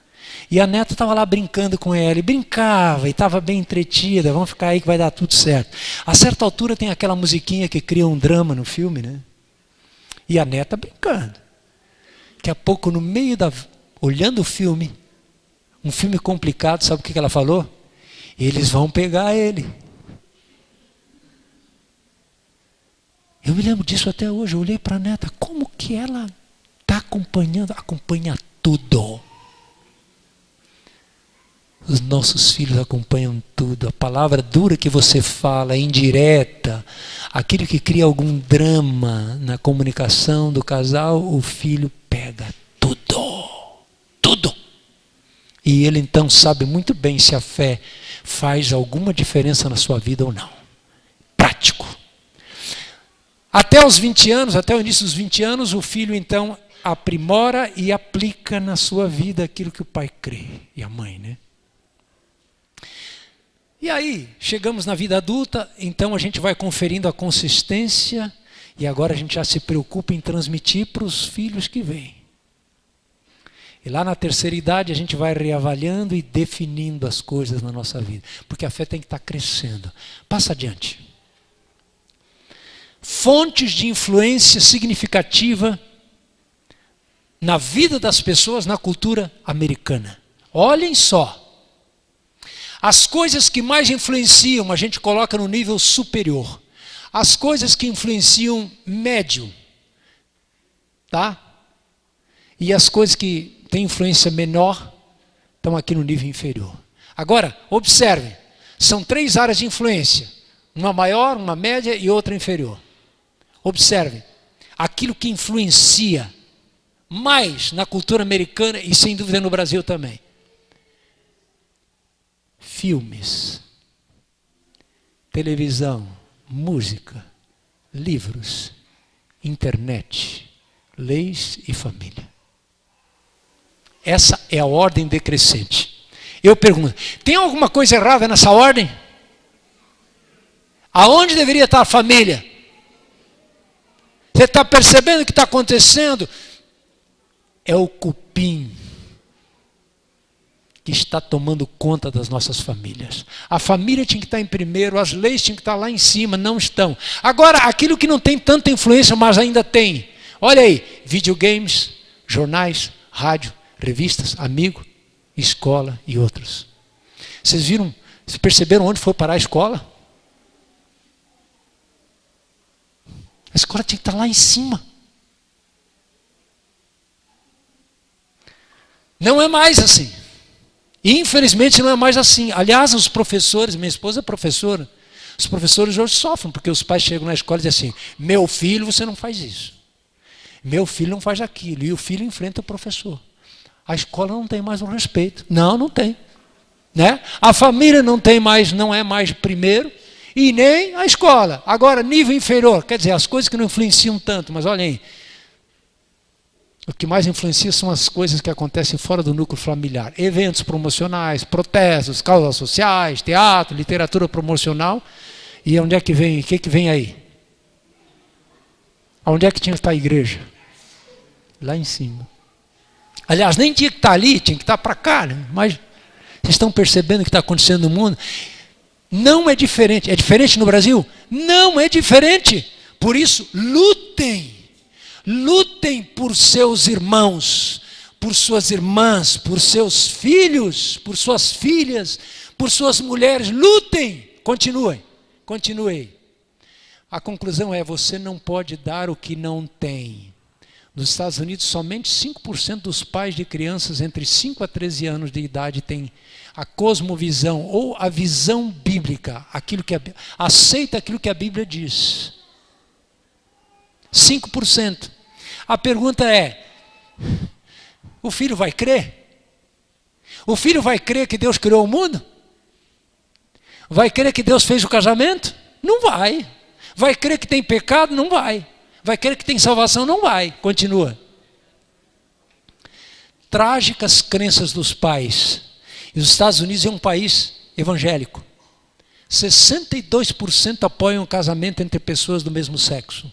E a neta estava lá brincando com ela, e brincava, e estava bem entretida, vamos ficar aí que vai dar tudo certo. A certa altura tem aquela musiquinha que cria um drama no filme, né? E a neta brincando. Daqui a pouco, no meio olhando o filme, um filme complicado, sabe o que ela falou? Eles vão pegar ele. Eu me lembro disso até hoje. Eu olhei para a neta. Como que ela está acompanhando? Acompanha tudo. Os nossos filhos acompanham tudo. A palavra dura que você fala, indireta, aquilo que cria algum drama na comunicação do casal, o filho pega tudo. Tudo. E ele então sabe muito bem se a fé faz alguma diferença na sua vida ou não. Prático. Até os 20 anos, até o início dos 20 anos, o filho então aprimora e aplica na sua vida aquilo que o pai crê. E a mãe, né? E aí, chegamos na vida adulta, então a gente vai conferindo a consistência e agora a gente já se preocupa em transmitir para os filhos que vêm. E lá na terceira idade a gente vai reavaliando e definindo as coisas na nossa vida. Porque a fé tem que estar crescendo. Passa adiante. Fontes de influência significativa na vida das pessoas na cultura americana. Olhem só. As coisas que mais influenciam, a gente coloca no nível superior. As coisas que influenciam médio. Tá? E as coisas que têm influência menor estão aqui no nível inferior. Agora, observem. São 3 áreas de influência. Uma maior, uma média e outra inferior. Observem. Aquilo que influencia mais na cultura americana e sem dúvida no Brasil também. Filmes, televisão, música, livros, internet, leis e família. Essa é a ordem decrescente. Eu pergunto, tem alguma coisa errada nessa ordem? Aonde deveria estar a família? Você está percebendo o que está acontecendo? É o cupim que está tomando conta das nossas famílias. A família tinha que estar em primeiro, as leis tinham que estar lá em cima, não estão. Agora, aquilo que não tem tanta influência, mas ainda tem. Olha aí, videogames, jornais, rádio, revistas, amigo, escola e outros. Vocês perceberam onde foi parar a escola? A escola tinha que estar lá em cima. Não é mais assim. Infelizmente não é mais assim. Aliás, os professores, minha esposa é professora, os professores hoje sofrem, porque os pais chegam na escola e dizem assim, meu filho, você não faz isso. Meu filho não faz aquilo. E o filho enfrenta o professor. A escola não tem mais o respeito. Não tem. Né? A família não é mais primeiro, e nem a escola. Agora, nível inferior, quer dizer, as coisas que não influenciam tanto, mas olhem aí. O que mais influencia são as coisas que acontecem fora do núcleo familiar. Eventos promocionais, protestos, causas sociais, teatro, literatura promocional. E onde é que vem? O que vem aí? Onde é que tinha que estar a igreja? Lá em cima. Aliás, nem tinha que estar ali, tinha que estar para cá. Né? Mas vocês estão percebendo o que está acontecendo no mundo? Não é diferente. É diferente no Brasil? Não é diferente. Por isso, lutem. Lutem por seus irmãos, por suas irmãs, por seus filhos, por suas filhas, por suas mulheres. Lutem. Continuem. Continuem. A conclusão é: você não pode dar o que não tem. Nos Estados Unidos, somente 5% dos pais de crianças entre 5 a 13 anos de idade têm a cosmovisão ou a visão bíblica, aceita aquilo que a Bíblia diz. 5%. A pergunta é: o filho vai crer? O filho vai crer que Deus criou o mundo? Vai crer que Deus fez o casamento? Não vai. Vai crer que tem pecado? Não vai. Vai crer que tem salvação? Não vai. Continua. Trágicas crenças dos pais. E os Estados Unidos é um país evangélico. 62% apoiam o casamento entre pessoas do mesmo sexo.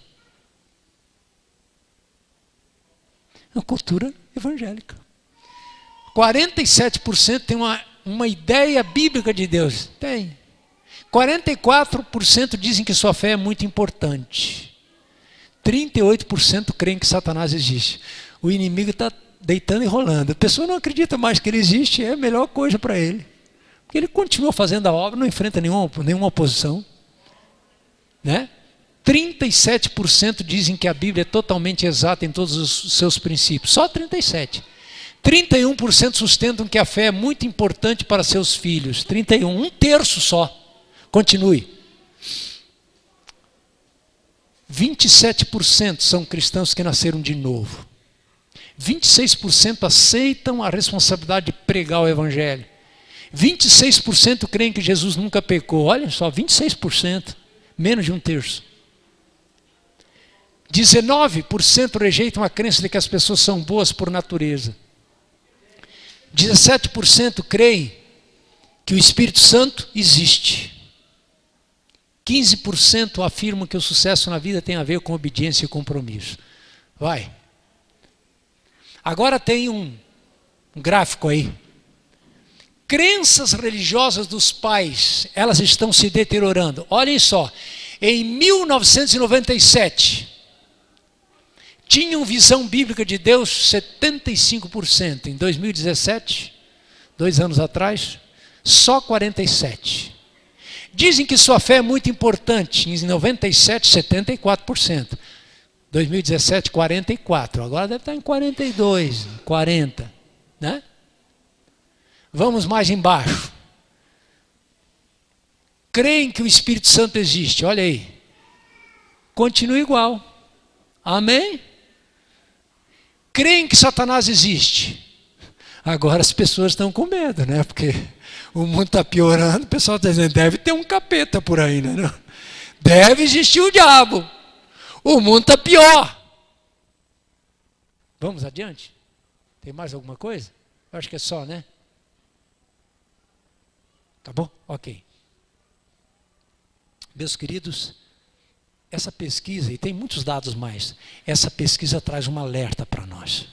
É uma cultura evangélica. 47% tem uma ideia bíblica de Deus. Tem. 44% dizem que sua fé é muito importante. 38% creem que Satanás existe. O inimigo está deitando e rolando. A pessoa não acredita mais que ele existe, é a melhor coisa para ele. Porque ele continua fazendo a obra, não enfrenta nenhuma oposição. Né? 37% dizem que a Bíblia é totalmente exata em todos os seus princípios. Só 37%. 31% sustentam que a fé é muito importante para seus filhos. 31%, um terço só. Continue. 27% são cristãos que nasceram de novo. 26% aceitam a responsabilidade de pregar o evangelho. 26% creem que Jesus nunca pecou. Olha só, 26%, menos de um terço. 19% rejeitam a crença de que as pessoas são boas por natureza. 17% creem que o Espírito Santo existe. 15% afirmam que o sucesso na vida tem a ver com obediência e compromisso. Vai. Agora tem um gráfico aí. Crenças religiosas dos pais, elas estão se deteriorando. Olhem só. Em 1997, tinham visão bíblica de Deus 75%. Em 2017, 2 anos atrás, só 47%. Dizem que sua fé é muito importante. Em 97, 74%. 2017, 44%. Agora deve estar em 42%, 40%. Né? Vamos mais embaixo. Creem que o Espírito Santo existe. Olha aí. Continua igual. Amém? Creem que Satanás existe. Agora as pessoas estão com medo, né? Porque o mundo está piorando, o pessoal está dizendo: deve ter um capeta por aí, né? Deve existir o diabo. O mundo está pior. Vamos adiante? Tem mais alguma coisa? Eu acho que é só, né? Tá bom? Ok. Meus queridos, essa pesquisa, e tem muitos dados mais, essa pesquisa traz um alerta para nós.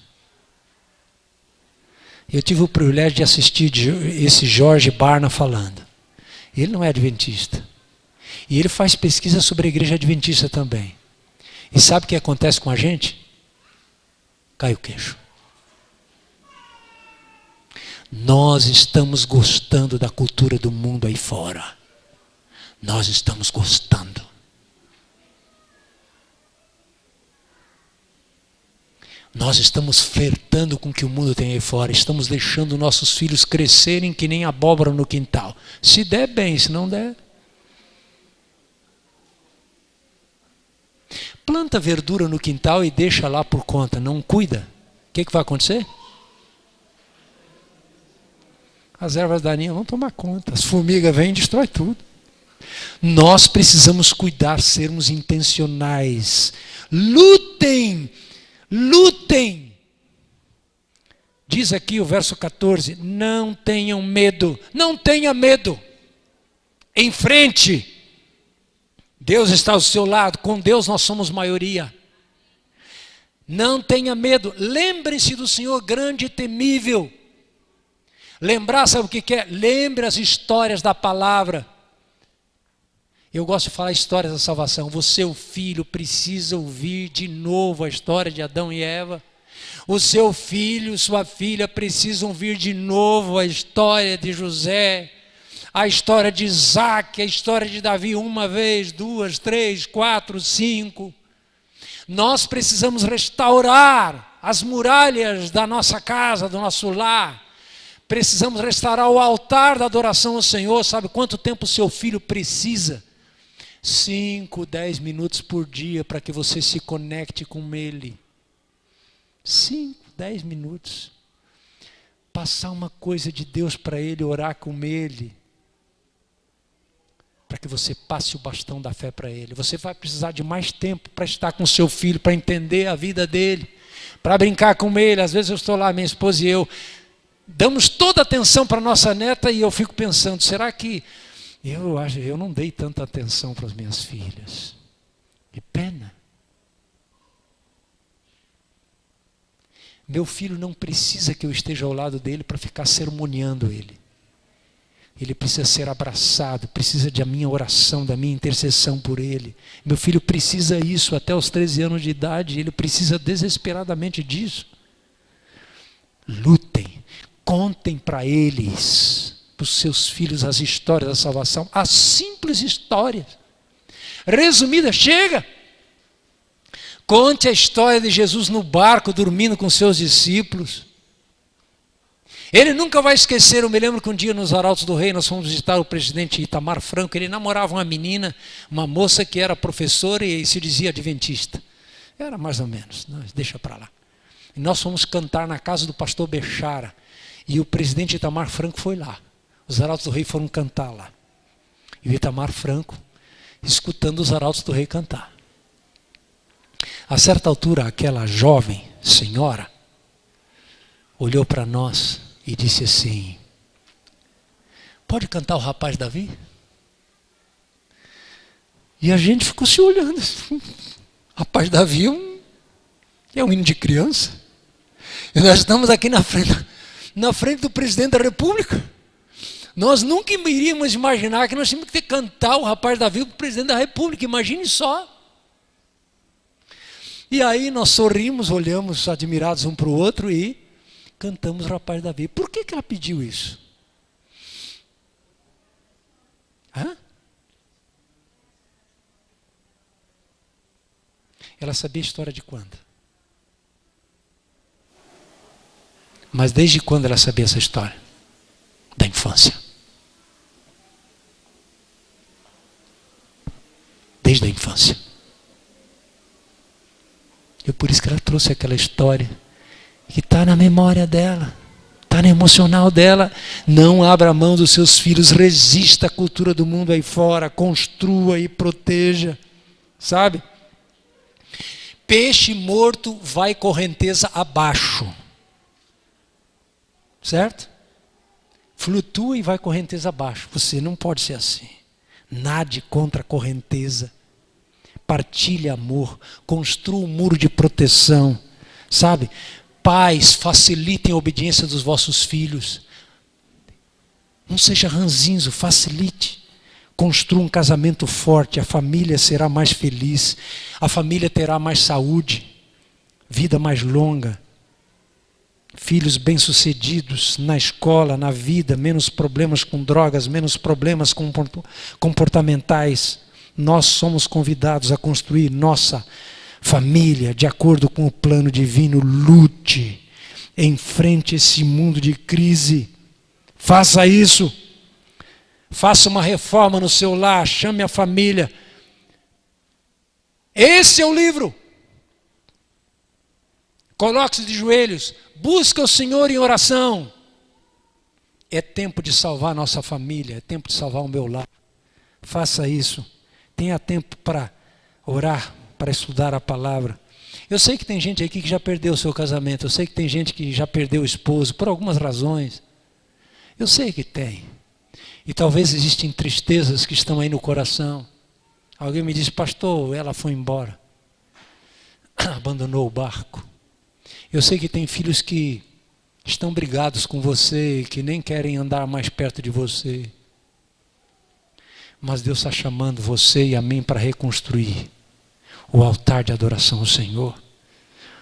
Eu tive o privilégio de assistir esse George Barna falando. Ele não é adventista. E ele faz pesquisa sobre a igreja adventista também. E sabe o que acontece com a gente? Cai o queixo. Nós estamos gostando da cultura do mundo aí fora. Nós estamos gostando. Nós estamos flertando com o que o mundo tem aí fora. Estamos deixando nossos filhos crescerem que nem abóbora no quintal. Se der, bem. Se não der... Planta verdura no quintal e deixa lá por conta. Não cuida. O que vai acontecer? As ervas daninhas vão tomar conta. As formigas vêm e destrói tudo. Nós precisamos cuidar, sermos intencionais. Lutem! Lutem! Diz aqui o verso 14: não tenham medo, não tenha medo. Em frente, Deus está ao seu lado, com Deus nós somos maioria. Não tenha medo, lembre-se do Senhor grande e temível. Lembrar, sabe o que é? Lembre as histórias da palavra. Eu gosto de falar histórias da salvação. O seu filho precisa ouvir de novo a história de Adão e Eva. O seu filho, sua filha precisam ouvir de novo a história de José, a história de Isaac, a história de Davi, uma vez, duas, três, quatro, cinco. Nós precisamos restaurar as muralhas da nossa casa, do nosso lar. Precisamos restaurar o altar da adoração ao Senhor. Sabe quanto tempo o seu filho precisa? 5, 10 minutos por dia para que você se conecte com ele. 5, 10 minutos. Passar uma coisa de Deus para ele, orar com ele. Para que você passe o bastão da fé para ele. Você vai precisar de mais tempo para estar com seu filho, para entender a vida dele, para brincar com ele. Às vezes eu estou lá, minha esposa e eu, damos toda a atenção para a nossa neta e eu fico pensando, será que eu não dei tanta atenção para as minhas filhas? Que pena. Meu filho não precisa que eu esteja ao lado dele para ficar sermoneando ele. Ele precisa ser abraçado, precisa da minha oração, da minha intercessão por ele. Meu filho precisa isso até os 13 anos de idade, ele precisa desesperadamente disso. Lutem, contem para eles, para os seus filhos, as histórias da salvação, as simples histórias. Resumida, chega! Conte a história de Jesus no barco, dormindo com seus discípulos. Ele nunca vai esquecer, eu me lembro que um dia nos Arautos do Rei, nós fomos visitar o presidente Itamar Franco, ele namorava uma menina, uma moça que era professora e se dizia adventista. Era mais ou menos, deixa para lá. E nós fomos cantar na casa do pastor Bechara, e o presidente Itamar Franco foi lá. Os Arautos do Rei foram cantar lá. E o Itamar Franco, escutando os Arautos do Rei cantar. A certa altura, aquela jovem senhora olhou para nós e disse assim, pode cantar o rapaz Davi? E a gente ficou se olhando. Rapaz Davi é um hino de criança. E nós estamos aqui na frente do presidente da República. Nós nunca iríamos imaginar que nós tínhamos que cantar o rapaz Davi para o presidente da República. Imagine só. E aí nós sorrimos, olhamos admirados um para o outro e cantamos o rapaz Davi. Por que ela pediu isso? Hã? Ela sabia a história de quando? Mas desde quando ela sabia essa história? Da infância. Desde a infância. E por isso que ela trouxe aquela história que está na memória dela, está no emocional dela. Não abra mão dos seus filhos, resista à cultura do mundo aí fora, construa e proteja, sabe? Peixe morto vai correnteza abaixo, certo? Flutua e vai correnteza abaixo. Você não pode ser assim. Nade contra a correnteza. Partilhe amor, construa um muro de proteção, sabe? Pais, facilitem a obediência dos vossos filhos. Não seja ranzinzo, facilite. Construa um casamento forte, a família será mais feliz, a família terá mais saúde, vida mais longa, filhos bem-sucedidos na escola, na vida, menos problemas com drogas, menos problemas comportamentais. Nós somos convidados a construir nossa família de acordo com o plano divino. Lute, enfrente esse mundo de crise. Faça isso. Faça uma reforma no seu lar, chame a família. Esse é o livro. Coloque-se de joelhos, busca o Senhor em oração. É tempo de salvar a nossa família, é tempo de salvar o meu lar. Faça isso. Tenha tempo para orar, para estudar a palavra. Eu sei que tem gente aqui que já perdeu o seu casamento. Eu sei que tem gente que já perdeu o esposo, por algumas razões. Eu sei que tem. E talvez existem tristezas que estão aí no coração. Alguém me disse, pastor, ela foi embora. Abandonou o barco. Eu sei que tem filhos que estão brigados com você, que nem querem andar mais perto de você. Mas Deus está chamando você e a mim para reconstruir o altar de adoração ao Senhor.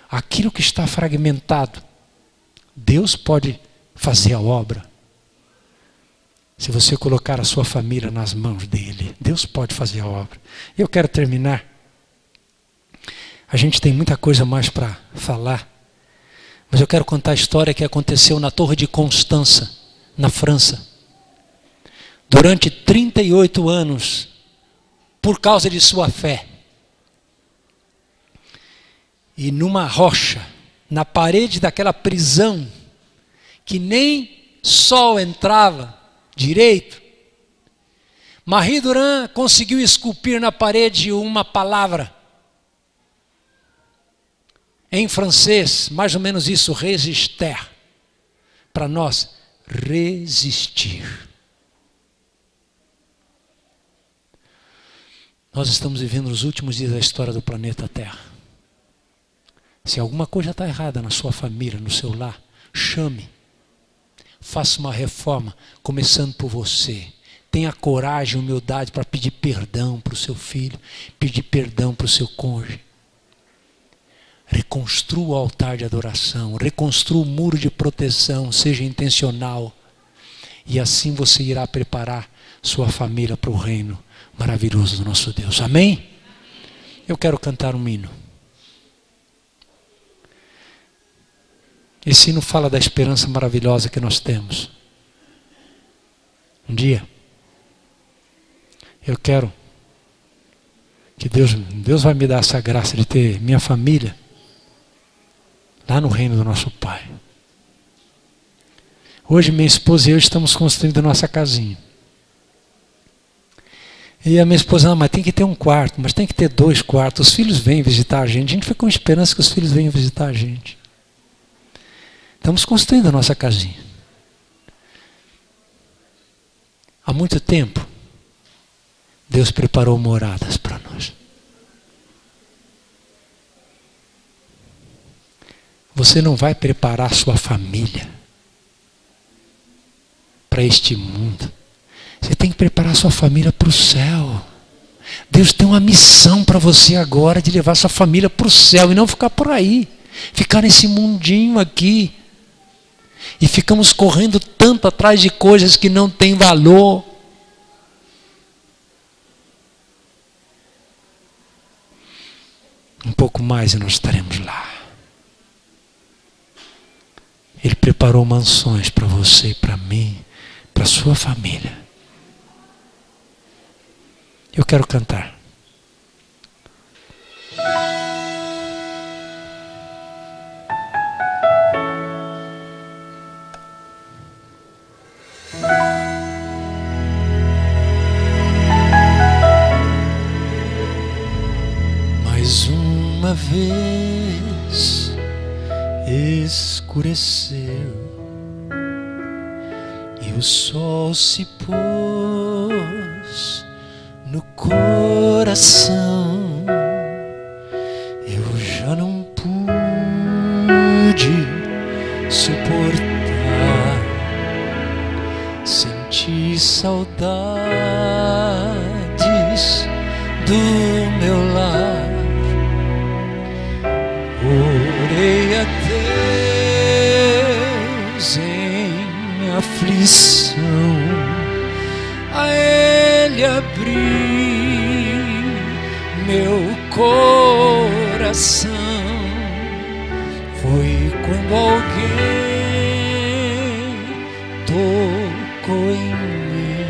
Aquilo que está fragmentado, Deus pode fazer a obra. Se você colocar a sua família nas mãos dele, Deus pode fazer a obra. Eu quero terminar. A gente tem muita coisa mais para falar, mas eu quero contar a história que aconteceu na Torre de Constança, na França. Durante 38 anos, por causa de sua fé. E numa rocha, na parede daquela prisão, que nem sol entrava direito, Marie Durand conseguiu esculpir na parede uma palavra. Em francês, mais ou menos isso, résister. Para nós, resistir. Nós estamos vivendo os últimos dias da história do planeta Terra. Se alguma coisa está errada na sua família, no seu lar, chame. Faça uma reforma, começando por você. Tenha coragem e humildade para pedir perdão para o seu filho, pedir perdão para o seu cônjuge. Reconstrua o altar de adoração, reconstrua o muro de proteção, seja intencional. E assim você irá preparar sua família para o reino maravilhoso do nosso Deus. Amém? Eu quero cantar um hino. Esse hino fala da esperança maravilhosa que nós temos. Um dia, eu quero que Deus vai me dar essa graça de ter minha família lá no reino do nosso Pai. Hoje minha esposa e eu estamos construindo a nossa casinha. E a minha esposa, mas tem que ter um quarto, mas tem que ter 2 quartos. Os filhos vêm visitar a gente fica com esperança que os filhos venham visitar a gente. Estamos construindo a nossa casinha. Há muito tempo, Deus preparou moradas para nós. Você não vai preparar sua família para este mundo. Você tem que preparar sua família para o céu. Deus tem uma missão para você agora de levar sua família para o céu e não ficar por aí. Ficar nesse mundinho aqui. E ficamos correndo tanto atrás de coisas que não têm valor. Um pouco mais e nós estaremos lá. Ele preparou mansões para você e para mim, para a sua família. Eu quero cantar. Mais uma vez escureceu e o sol se pôs no coração. Eu já não pude suportar, senti saudades do meu lar. Orei a Deus em aflição, a Ele abri meu coração. Foi quando alguém tocou em mim,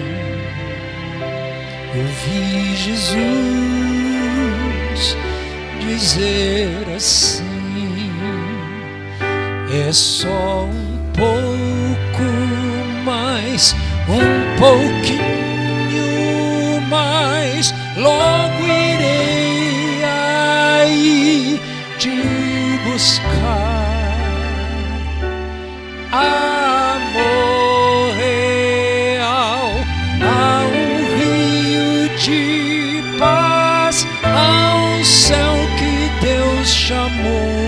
eu vi Jesus dizer assim: é só um pouco mais, um pouquinho mais, logo irei aí te buscar. Amor real, há um rio de paz, há um céu que Deus chamou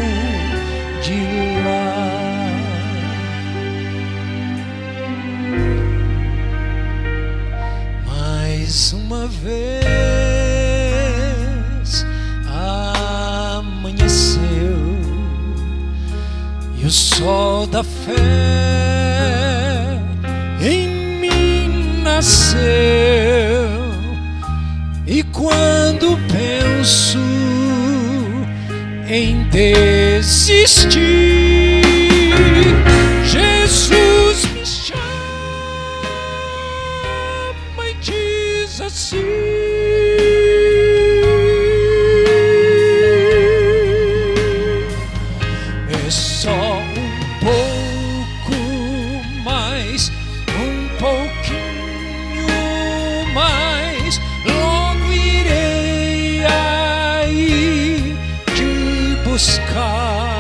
de lá. Mas mais uma vez amanheceu e o sol da fé em mim nasceu. E quando penso em desistir, Jesus me chama e diz assim: é só um pouco mais, um pouquinho mais, logo irei aí te buscar.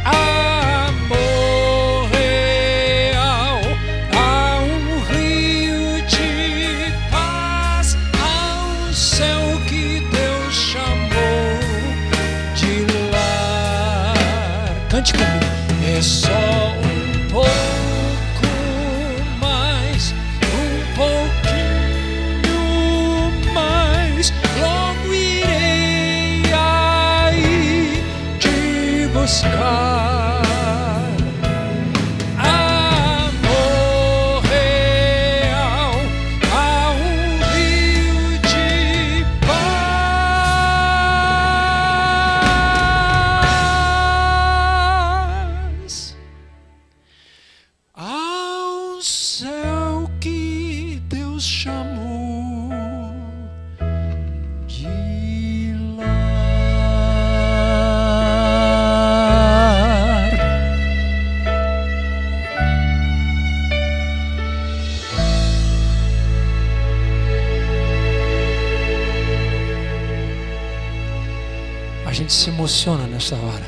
Amor real, há um rio de paz, há um céu que Deus chamou de lar. Cante comigo. É só um pouco mais, um pouquinho mais, logo irei aí te buscar. Amor real, há um rio de paz, há um céu que Deus chamou de lar. A gente se emociona nessa hora,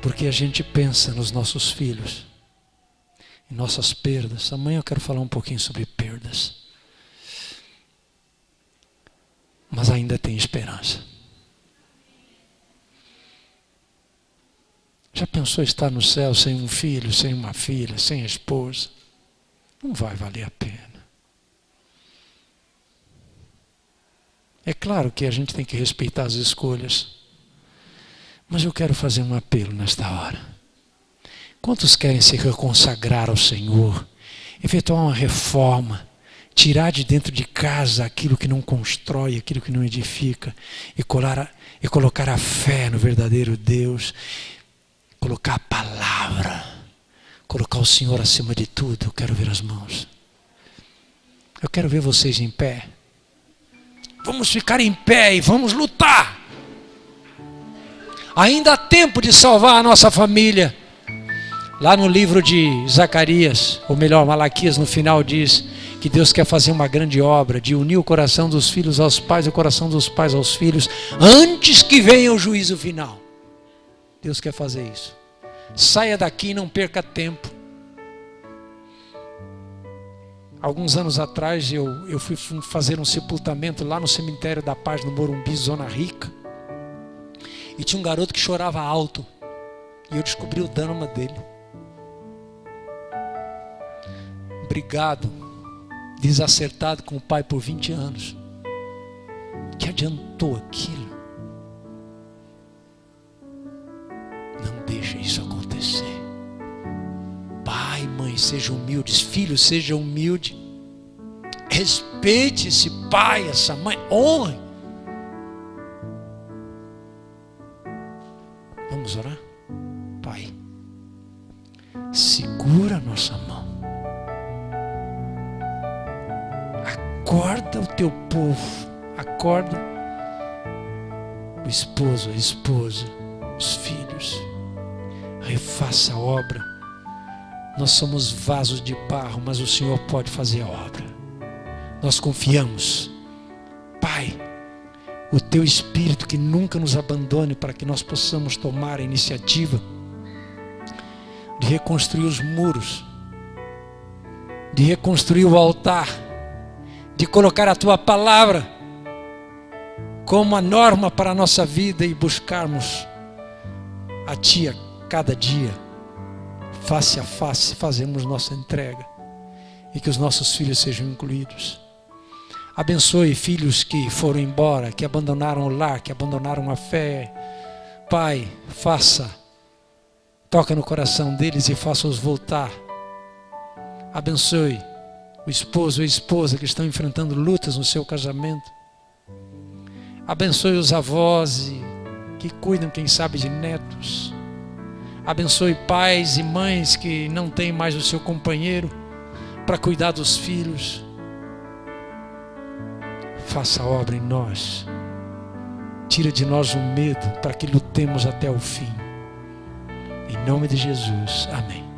porque a gente pensa nos nossos filhos, em nossas perdas. Amanhã eu quero falar um pouquinho sobre perdas, mas ainda tem esperança. Já pensou estar no céu sem um filho, sem uma filha, sem a esposa? Não vai valer a pena. É claro que a gente tem que respeitar as escolhas, mas eu quero fazer um apelo nesta hora. Quantos querem se reconsagrar ao Senhor, efetuar uma reforma, tirar de dentro de casa aquilo que não constrói, aquilo que não edifica, e colocar a fé no verdadeiro Deus, colocar a palavra, colocar o Senhor acima de tudo? Eu quero ver as mãos. Eu quero ver vocês em pé. Vamos ficar em pé e vamos lutar. Ainda há tempo de salvar a nossa família. Lá no livro de Zacarias, ou melhor, Malaquias, no final diz que Deus quer fazer uma grande obra de unir o coração dos filhos aos pais e o coração dos pais aos filhos, antes que venha o juízo final. Deus quer fazer isso. Saia daqui e não perca tempo. Alguns anos atrás eu fui fazer um sepultamento lá no cemitério da Paz, no Morumbi, Zona Rica. E tinha um garoto que chorava alto. E eu descobri o drama dele. Brigado, desacertado com o pai por 20 anos. Que adiantou aquilo? Não deixa isso acontecer. Pai, mãe, sejam humildes. Filhos, sejam humildes. Respeite esse pai, essa mãe. Honre. Vamos orar? Pai, segura a nossa mão. Acorda o teu povo. Acorda o esposo, a esposa, os filhos. Refaça a obra. Nós somos vasos de barro, mas o Senhor pode fazer a obra. Nós confiamos. Pai, o teu Espírito que nunca nos abandone, para que nós possamos tomar a iniciativa de reconstruir os muros, de reconstruir o altar, de colocar a tua palavra como a norma para a nossa vida e buscarmos a ti a cada dia, face a face, fazemos nossa entrega. e que os nossos filhos sejam incluídos. Abençoe filhos que foram embora, que abandonaram o lar, que abandonaram a fé. Pai, toca no coração deles e faça-os voltar. Abençoe o esposo ou a esposa que estão enfrentando lutas no seu casamento. Abençoe os avós que cuidam, quem sabe, de netos. Abençoe pais e mães que não têm mais o seu companheiro para cuidar dos filhos. Faça a obra em nós. Tira de nós o medo para que lutemos até o fim. Em nome de Jesus. Amém.